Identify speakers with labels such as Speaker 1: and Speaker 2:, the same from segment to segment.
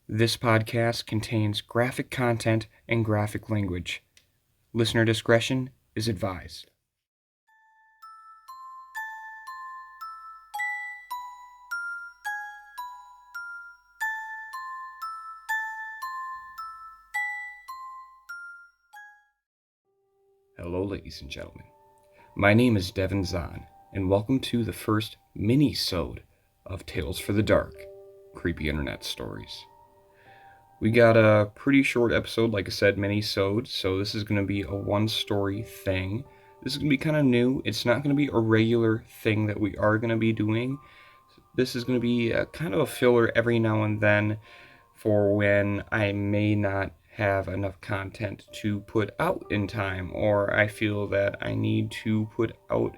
Speaker 1: This podcast contains graphic content and graphic language. Listener discretion is advised. Hello, ladies and gentlemen. My name is Devin Zahn, and welcome to the first Minisode of Tales for the Dark, Creepy Internet Stories. We got a pretty short episode, like I said, Minisode, so this is going to be a one-story thing. This is going to be kind of new. It's not going to be a regular thing that we are going to be doing. This is going to be kind of a filler every now and then for when I may not have enough content to put out in time, or I feel that I need to put out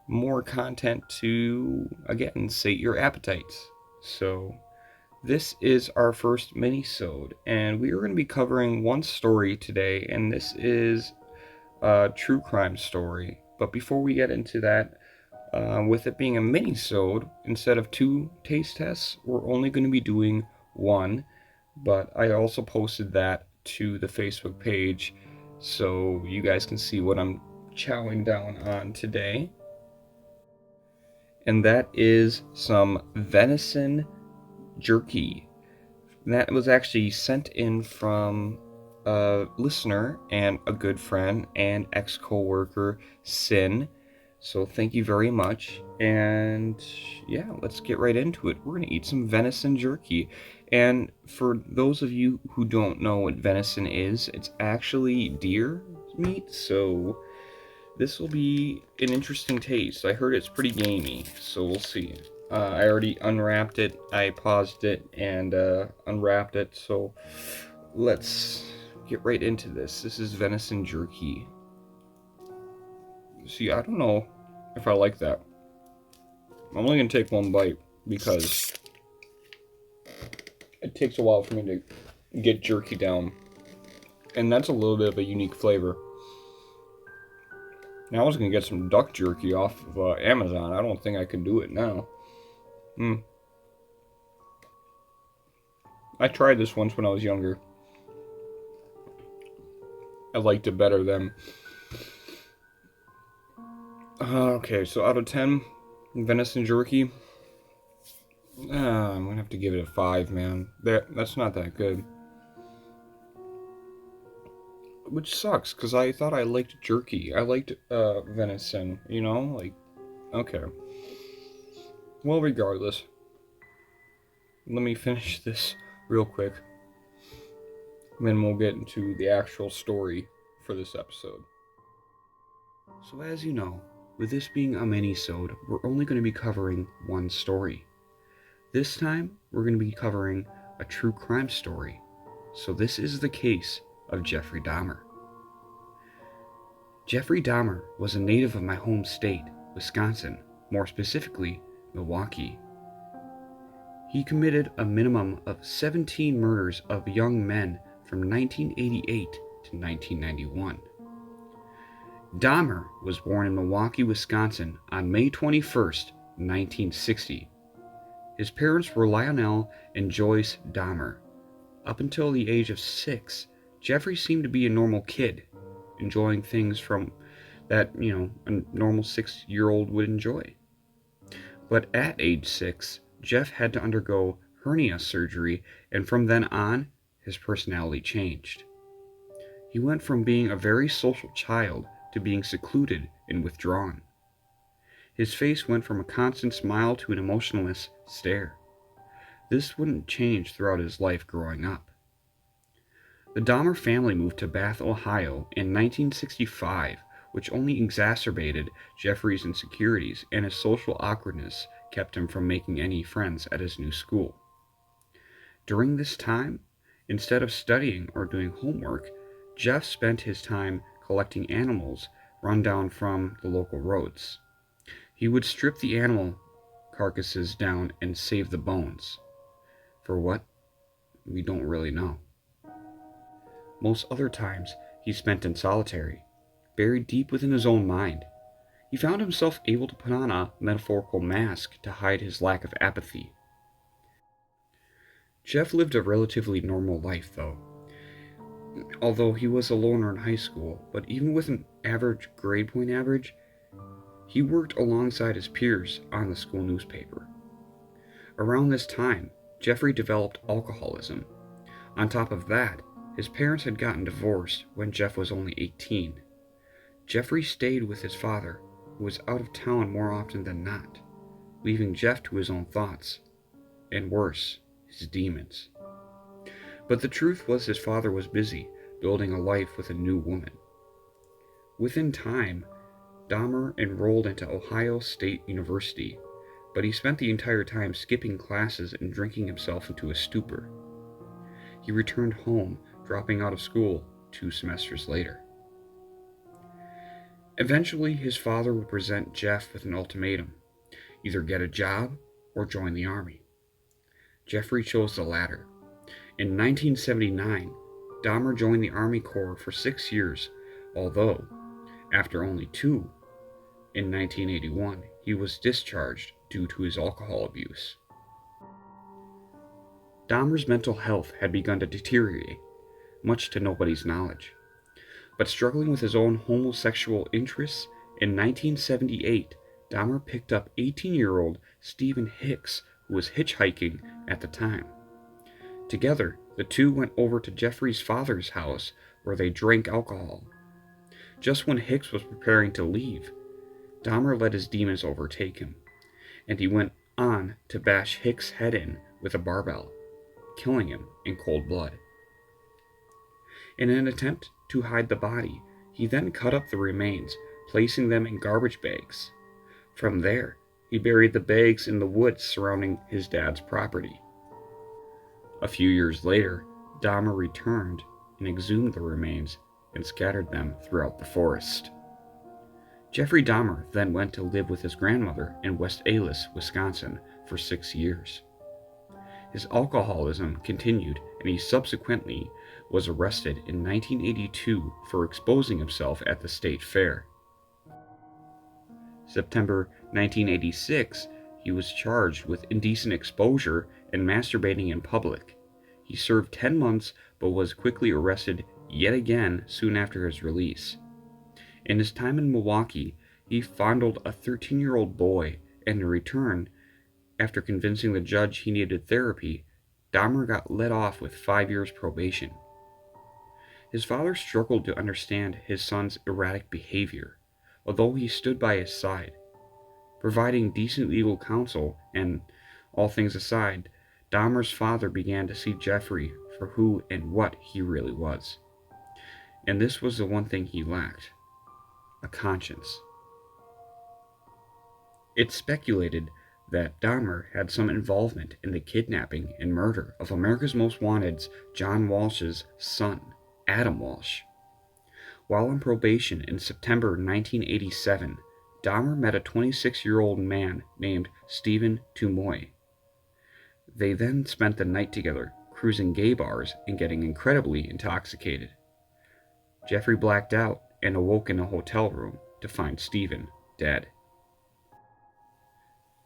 Speaker 1: more content to, again, sate your appetites. So this is our first mini-sode, and we are going to be covering one story today, and this is a true crime story. But before we get into that, with it being a mini-sode, instead of 2 taste tests, we're only going to be doing 1. But I also posted that to the Facebook page so you guys can see what I'm chowing down on today. And that is some venison jerky. That was actually sent in from a listener and a good friend and ex-coworker, Sin. So thank you very much. And yeah, let's get right into it. We're going to eat some venison jerky. And for those of you who don't know what venison is, it's actually deer meat. So this will be an interesting taste. I heard it's pretty gamey, so we'll see. I already unwrapped it. I paused it and unwrapped it. So let's get right into this. This is venison jerky. See, I don't know if I like that. I'm only going to take one bite because it takes a while for me to get jerky down. And that's a little bit of a unique flavor. Now I was going to get some duck jerky off of Amazon. I don't think I can do it now. I tried this once when I was younger. I liked it better then. Okay, so out of 10, venison jerky, I'm gonna have to give it a 5, man. That's not that good. Which sucks, because I thought I liked jerky. I liked venison, you know? Like, okay. Well, regardless, let me finish this real quick. And then we'll get into the actual story for this episode. So as you know, with this being a mini-sode, we're only going to be covering one story. This time, we're going to be covering a true crime story. So this is the case of Jeffery Dahmer. Jeffery Dahmer was a native of my home state, Wisconsin, more specifically, Milwaukee. He committed a minimum of 17 murders of young men from 1988 to 1991. Dahmer was born in Milwaukee, Wisconsin on May 21st, 1960. His parents were Lionel and Joyce Dahmer. Up until the age of 6, Jeffrey seemed to be a normal kid, enjoying things from that, a normal 6-year-old would enjoy. But at age 6, Jeff had to undergo hernia surgery, and from then on, his personality changed. He went from being a very social child to being secluded and withdrawn. His face went from a constant smile to an emotionless stare. This wouldn't change throughout his life growing up. The Dahmer family moved to Bath, Ohio in 1965, which only exacerbated Jeffrey's insecurities, and his social awkwardness kept him from making any friends at his new school. During this time, instead of studying or doing homework, Jeff spent his time collecting animals run down from the local roads. He would strip the animal carcasses down and save the bones. For what? We don't really know. Most other times, he spent in solitary, buried deep within his own mind. He found himself able to put on a metaphorical mask to hide his lack of apathy. Jeff lived a relatively normal life, though. Although he was a loner in high school, but even with an average grade point average, he worked alongside his peers on the school newspaper. Around this time, Jeffrey developed alcoholism. On top of that, his parents had gotten divorced when Jeff was only 18. Jeffrey stayed with his father, who was out of town more often than not, leaving Jeff to his own thoughts, and worse, his demons. But the truth was his father was busy building a life with a new woman. Within time, Dahmer enrolled into Ohio State University, but he spent the entire time skipping classes and drinking himself into a stupor. He returned home, dropping out of school 2 semesters later. Eventually, his father would present Jeff with an ultimatum: either get a job or join the army. Jeffrey chose the latter. In 1979, Dahmer joined the Army Corps for 6 years, although, after only 2, in 1981, he was discharged due to his alcohol abuse. Dahmer's mental health had begun to deteriorate, much to nobody's knowledge. But struggling with his own homosexual interests, in 1978, Dahmer picked up 18-year-old Stephen Hicks, who was hitchhiking at the time. Together, the two went over to Jeffrey's father's house, where they drank alcohol. Just when Hicks was preparing to leave, Dahmer let his demons overtake him, and he went on to bash Hicks' head in with a barbell, killing him in cold blood. In an attempt to hide the body, he then cut up the remains, placing them in garbage bags. From there, he buried the bags in the woods surrounding his dad's property. A few years later, Dahmer returned and exhumed the remains and scattered them throughout the forest. Jeffrey Dahmer then went to live with his grandmother in West Allis, Wisconsin, for 6 years. His alcoholism continued, and he subsequently was arrested in 1982 for exposing himself at the state fair. September 1986, he was charged with indecent exposure and masturbating in public. He served 10 months but was quickly arrested yet again soon after his release. In his time in Milwaukee, he fondled a 13-year-old boy, and in return, after convincing the judge he needed therapy, Dahmer got let off with 5 years probation. His father struggled to understand his son's erratic behavior, although he stood by his side. Providing decent legal counsel and, all things aside, Dahmer's father began to see Jeffrey for who and what he really was. And this was the one thing he lacked: a conscience. It's speculated that Dahmer had some involvement in the kidnapping and murder of America's Most Wanted's John Walsh's son, Adam Walsh. While on probation in September 1987, Dahmer met a 26-year-old man named Stephen Tumoy. They then spent the night together, cruising gay bars and getting incredibly intoxicated. Jeffrey blacked out and awoke in a hotel room to find Stephen dead.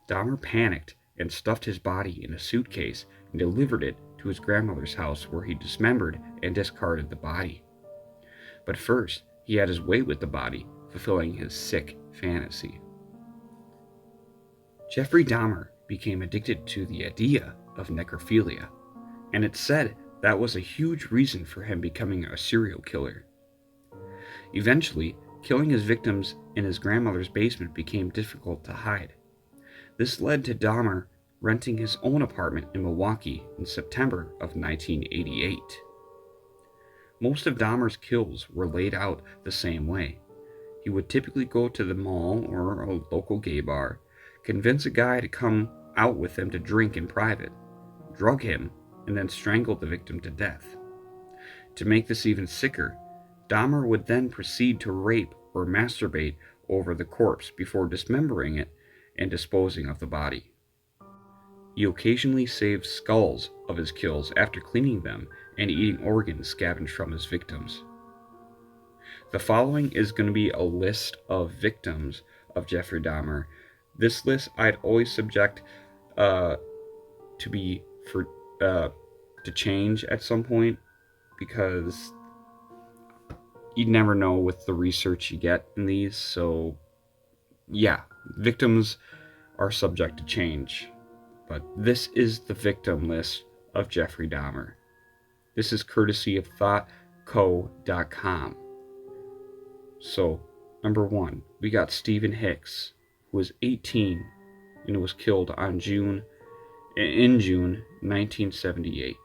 Speaker 1: Dahmer panicked and stuffed his body in a suitcase and delivered it to his grandmother's house, where he dismembered and discarded the body. But first, he had his way with the body, fulfilling his sick fantasy. Jeffrey Dahmer became addicted to the idea of necrophilia, and it's said that was a huge reason for him becoming a serial killer. Eventually, killing his victims in his grandmother's basement became difficult to hide. This led to Dahmer renting his own apartment in Milwaukee in September of 1988. Most of Dahmer's kills were laid out the same way. He would typically go to the mall or a local gay bar, convince a guy to come out with him to drink in private, drug him, and then strangle the victim to death. To make this even sicker, Dahmer would then proceed to rape or masturbate over the corpse before dismembering it and disposing of the body. He occasionally saved skulls of his kills after cleaning them and eating organs scavenged from his victims. The following is going to be a list of victims of Jeffrey Dahmer. This list I'd always subject to be for to change at some point, because you never know with the research you get in these. So yeah, victims are subject to change. But this is the victim list of Jeffrey Dahmer. This is courtesy of thoughtco.com. So, number 1, we got Stephen Hicks, who was 18 and was killed in June 1978.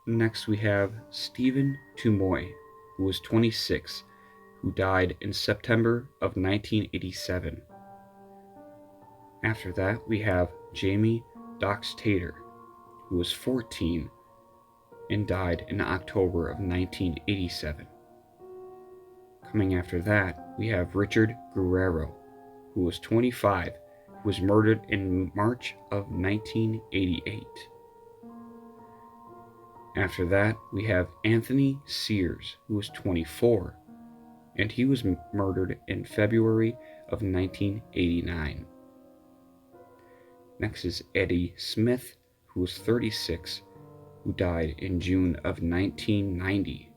Speaker 1: Next, we have Stephen Tumoy, who was 26, who died in September of 1987. After that, we have Jamie Doxtator, who was 14 and died in October of 1987. Coming after that, we have Richard Guerrero, who was 25, who was murdered in March of 1988. After that, we have Anthony Sears, who was 24, and he was murdered in February of 1989. Next is Eddie Smith, who was 36, who died in June of 1990.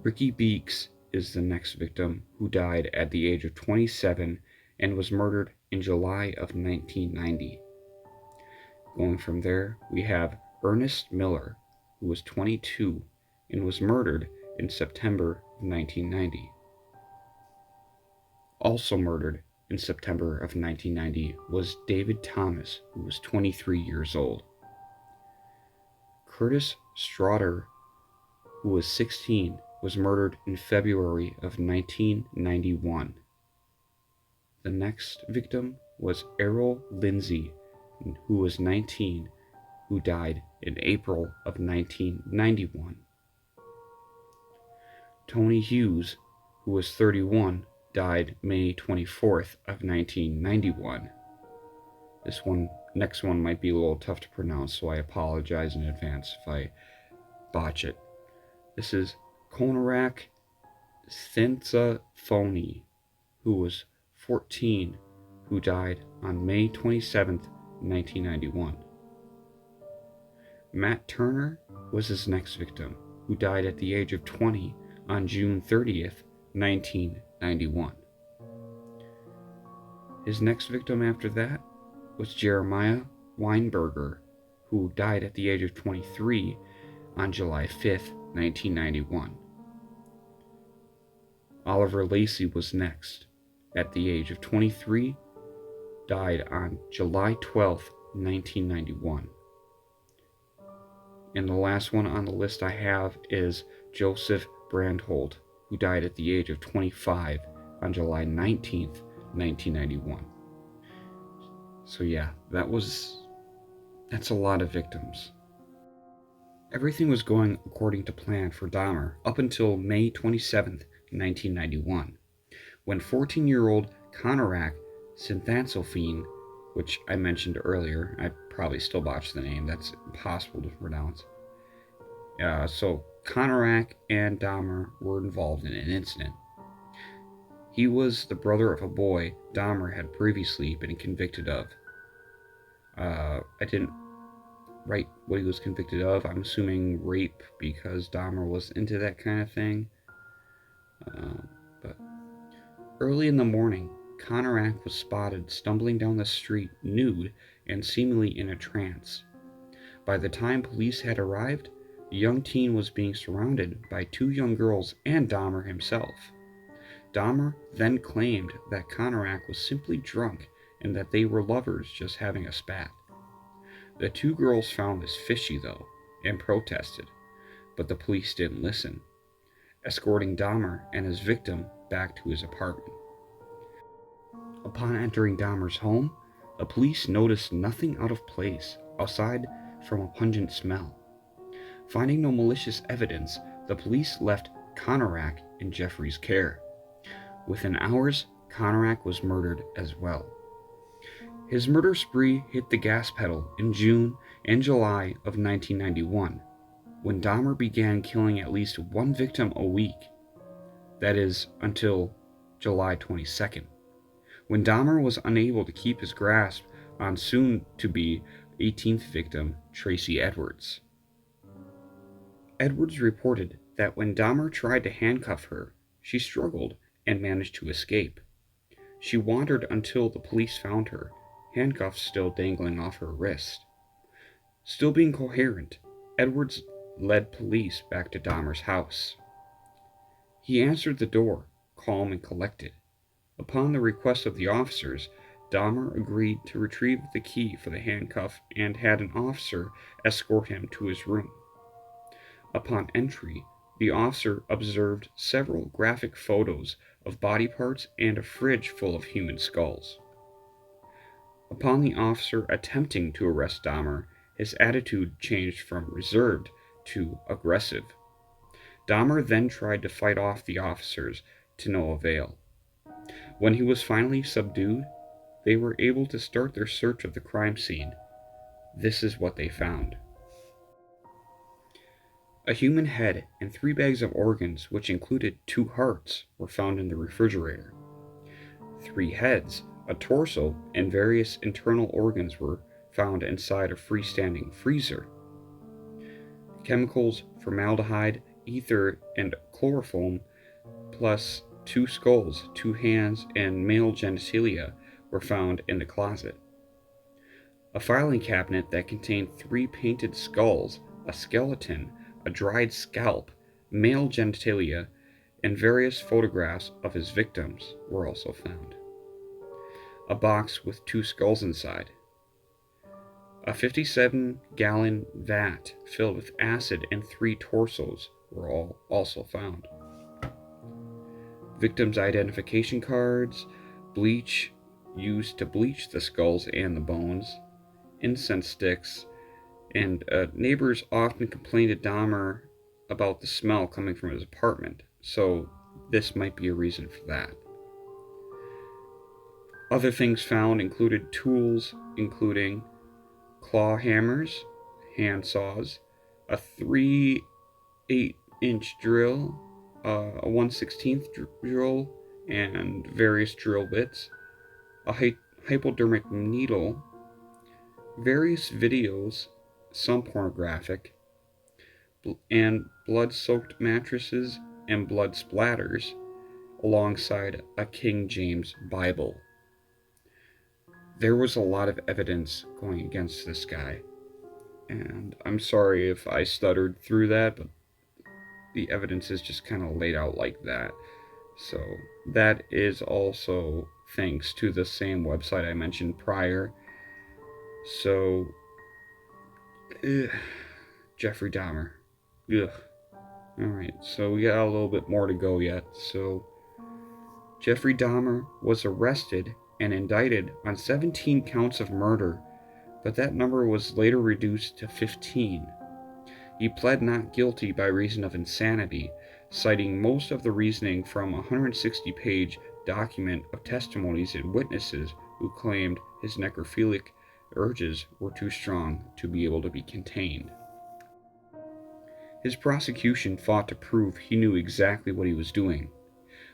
Speaker 1: Ricky Beeks is the next victim, who died at the age of 27 and was murdered in July of 1990. Going from there, we have Ernest Miller, who was 22 and was murdered in September of 1990. Also murdered in September of 1990 was David Thomas, who was 23 years old. Curtis Straughter, who was 16, was murdered in February of 1991. The next victim was Errol Lindsay, who was 19, who died in April of 1991. Tony Hughes, who was 31, died May 24th of 1991. Next one might be a little tough to pronounce, so I apologize in advance if I botch it. This is Konarak Thinsaphony, who was 14, who died on May 27th, 1991. Matt Turner was his next victim, who died at the age of 20 on June 30th, 1991. His next victim after that was Jeremiah Weinberger, who died at the age of 23 on July 5th, 1991. Oliver Lacey was next, at the age of 23, died on July 12th, 1991. And the last one on the list I have is Joseph Brandholt, who died at the age of 25 on July 19th, 1991. So yeah, that's a lot of victims. Everything was going according to plan for Dahmer up until May 27th, 1991, when 14-year-old Konarak Synthansophene, which I mentioned earlier, I probably still botched the name, that's impossible to pronounce. So Konarak and Dahmer were involved in an incident. He was the brother of a boy Dahmer had previously been convicted of. I didn't write what he was convicted of. I'm assuming rape, because Dahmer was into that kind of thing. But early in the morning, Konarak was spotted stumbling down the street nude and seemingly in a trance. By the time police had arrived, the young teen was being surrounded by 2 young girls and Dahmer himself. Dahmer then claimed that Konarak was simply drunk and that they were lovers just having a spat. The 2 girls found this fishy, though, and protested, but the police didn't listen, escorting Dahmer and his victim back to his apartment. Upon entering Dahmer's home, the police noticed nothing out of place aside from a pungent smell. Finding no malicious evidence, the police left Konarak in Jeffrey's care. Within hours, Konarak was murdered as well. His murder spree hit the gas pedal in June and July of 1991, when Dahmer began killing at least 1 victim a week. That is, until July 22nd, when Dahmer was unable to keep his grasp on soon-to-be 18th victim, Tracy Edwards. Edwards reported that when Dahmer tried to handcuff her, she struggled and managed to escape. She wandered until the police found her, handcuffs still dangling off her wrist. Still being coherent, Edwards led police back to Dahmer's house. He answered the door, calm and collected. Upon the request of the officers, Dahmer agreed to retrieve the key for the handcuff and had an officer escort him to his room. Upon entry, the officer observed several graphic photos of body parts and a fridge full of human skulls. Upon the officer attempting to arrest Dahmer, his attitude changed from reserved to aggressive. Dahmer then tried to fight off the officers to no avail. When he was finally subdued, they were able to start their search of the crime scene. This is what they found. A human head and 3 bags of organs, which included 2 hearts, were found in the refrigerator. 3 heads, a torso, and various internal organs were found inside a freestanding freezer. Chemicals, formaldehyde, ether, and chloroform, plus 2 skulls, 2 hands, and male genitalia were found in the closet. A filing cabinet that contained 3 painted skulls, a skeleton, a dried scalp, male genitalia, and various photographs of his victims were also found. A box with 2 skulls inside. A 57-gallon vat filled with acid and 3 torsos were all also found. Victims' identification cards, bleach used to bleach the skulls and the bones, incense sticks, and neighbors often complained to Dahmer about the smell coming from his apartment, so this might be a reason for that. Other things found included tools, including claw hammers, hand saws, a 3 8-inch drill, a 1/16 drill, and various drill bits, a hypodermic needle, various videos, some pornographic, and blood-soaked mattresses and blood splatters, alongside a King James Bible. There was a lot of evidence going against this guy, and I'm sorry if I stuttered through that, but the evidence is just kind of laid out like that. So that is also thanks to the same website I mentioned prior. So Jeffrey Dahmer. Ugh. Alright, so we got a little bit more to go yet. So Jeffrey Dahmer was arrested and indicted on 17 counts of murder, but that number was later reduced to 15. He pled not guilty by reason of insanity, citing most of the reasoning from a 160-page document of testimonies and witnesses who claimed his necrophilic urges were too strong to be able to be contained. His prosecution fought to prove he knew exactly what he was doing.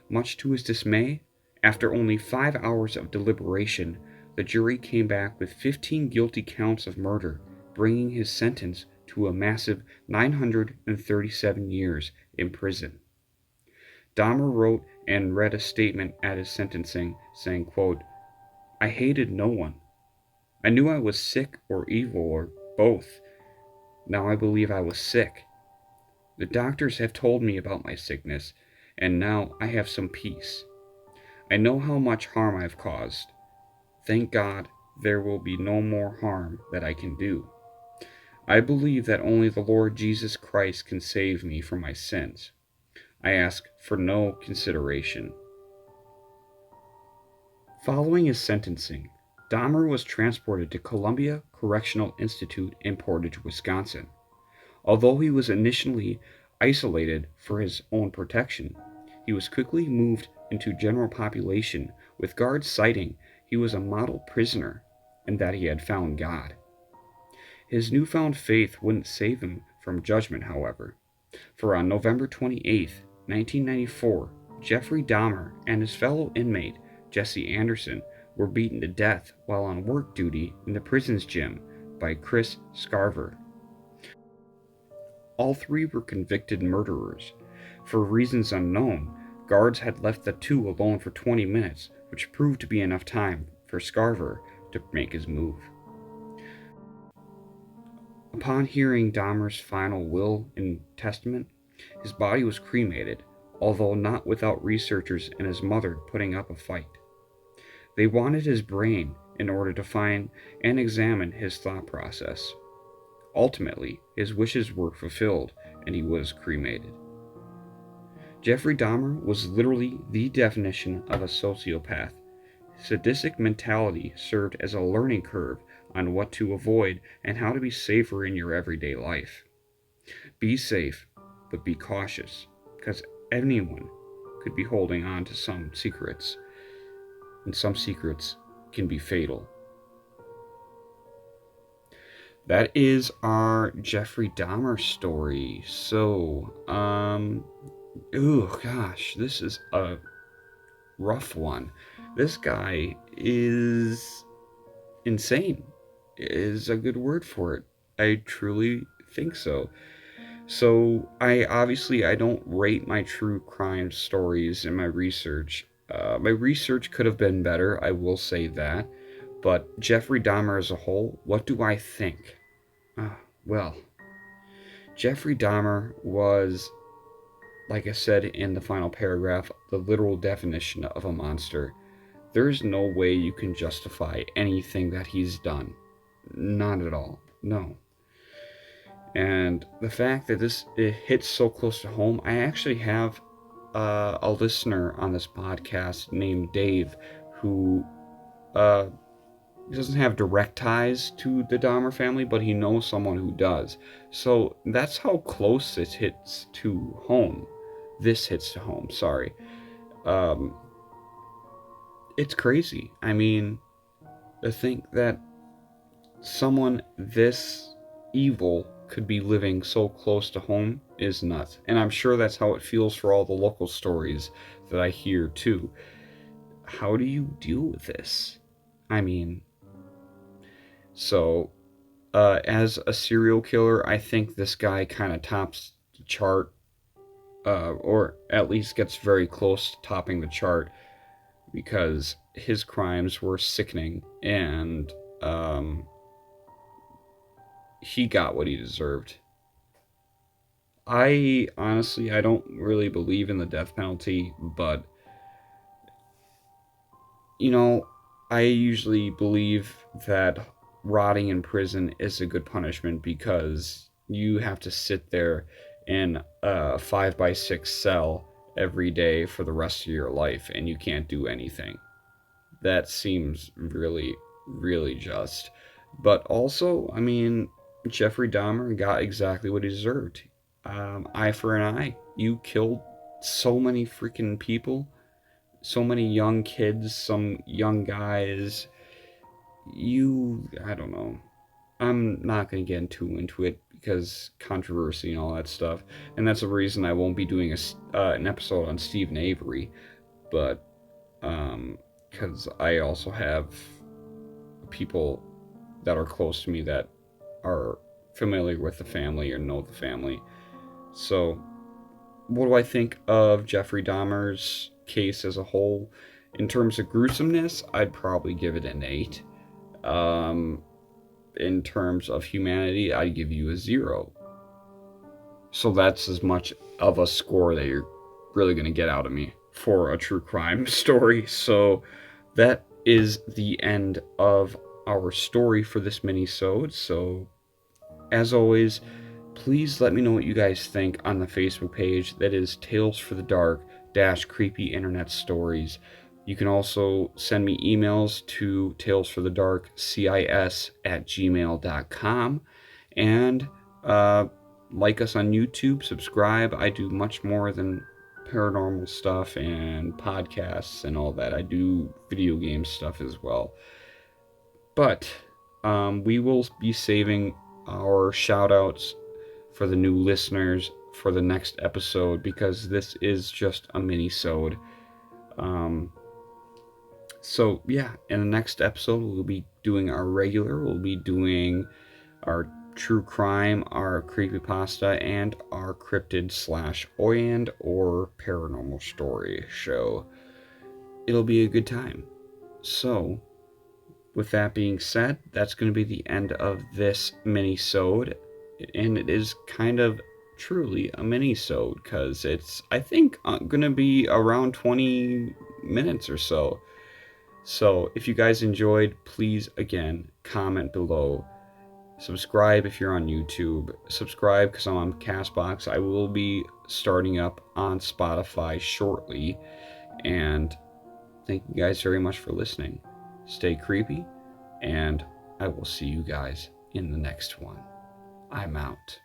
Speaker 1: Much to his dismay, after only 5 hours of deliberation, the jury came back with 15 guilty counts of murder, bringing his sentence to a massive 937 years in prison. Dahmer wrote and read a statement at his sentencing saying, quote, "I hated no one. I knew I was sick or evil or both. Now I believe I was sick. The doctors have told me about my sickness, and now I have some peace. I know how much harm I've caused. Thank God there will be no more harm that I can do. I believe that only the Lord Jesus Christ can save me from my sins. I ask for no consideration." Following his sentencing, Dahmer was transported to Columbia Correctional Institute in Portage, Wisconsin. Although he was initially isolated for his own protection, he was quickly moved into general population, with guards citing he was a model prisoner and that he had found God. His newfound faith wouldn't save him from judgment, however, for on November 28, 1994, Jeffrey Dahmer and his fellow inmate, Jesse Anderson, were beaten to death while on work duty in the prison's gym by Chris Scarver. All three were convicted murderers. For reasons unknown, guards had left the two alone for 20 minutes, which proved to be enough time for Scarver to make his move. Upon hearing Dahmer's final will and testament, his body was cremated, although not without researchers and his mother putting up a fight. They wanted his brain in order to find and examine his thought process. Ultimately, his wishes were fulfilled and he was cremated. Jeffrey Dahmer was literally the definition of a sociopath. Sadistic mentality served as a learning curve on what to avoid and how to be safer in your everyday life. Be safe, but be cautious, because anyone could be holding on to some secrets, and some secrets can be fatal. That is our Jeffrey Dahmer story. So, this is a rough one. This guy is insane, is a good word for it. I truly think so. So I don't rate my true crime stories in my research. My research could have been better, I will say that. But Jeffrey Dahmer as a whole, what do I think? Well, Jeffrey Dahmer was, like I said in the final paragraph, the literal definition of a monster. There's no way you can justify anything that he's done. Not at all. No. And the fact that it hits so close to home, I actually have a listener on this podcast named Dave who doesn't have direct ties to the Dahmer family, but he knows someone who does. So that's how close it hits to home. This hits to home, sorry. It's crazy. I mean, to think that someone this evil could be living so close to home is nuts. And I'm sure that's how it feels for all the local stories that I hear too. How do you deal with this? I mean, so as a serial killer, I think this guy kind of tops the chart, or at least gets very close to topping the chart, because his crimes were sickening, and he got what he deserved. I don't really believe in the death penalty, but I usually believe that rotting in prison is a good punishment, because you have to sit there in a 5x6 cell every day for the rest of your life, and you can't do anything. That seems really, really just. But also, I mean, Jeffrey Dahmer got exactly what he deserved. Eye for an eye. You killed so many freaking people, so many young kids, some young guys. I don't know. I'm not going to get too into it because controversy and all that stuff. And that's the reason I won't be doing an episode on Stephen Avery. But, because I also have people that are close to me that are familiar with the family or know the family. So, what do I think of Jeffrey Dahmer's case as a whole? In terms of gruesomeness, I'd probably give it an 8. In terms of humanity, I'd give you a 0. So that's as much of a score that you're really going to get out of me for a true crime story. So that is the end of our story for this minisode. So as always, please let me know what you guys think on the Facebook page. That is Tales for the Dark - Creepy Internet Stories. You can also send me emails to talesforthedarkcis@gmail.com, and like us on YouTube, subscribe. I do much more than paranormal stuff and podcasts and all that. I do video game stuff as well. But we will be saving our shout outs for the new listeners for the next episode, because this is just a mini-sode. So yeah, in the next episode we'll be doing we'll be doing our true crime, our creepypasta, and our cryptid/oyand or paranormal story show. It'll be a good time. So, with that being said, that's going to be the end of this mini-sode, and it is kind of truly a mini-sode because it's, I think, going to be around 20 minutes or so. So if you guys enjoyed, please again comment below. Subscribe if you're on YouTube. Subscribe because I'm on Castbox. I will be starting up on Spotify shortly. And thank you guys very much for listening. Stay creepy, and I will see you guys in the next one. I'm out.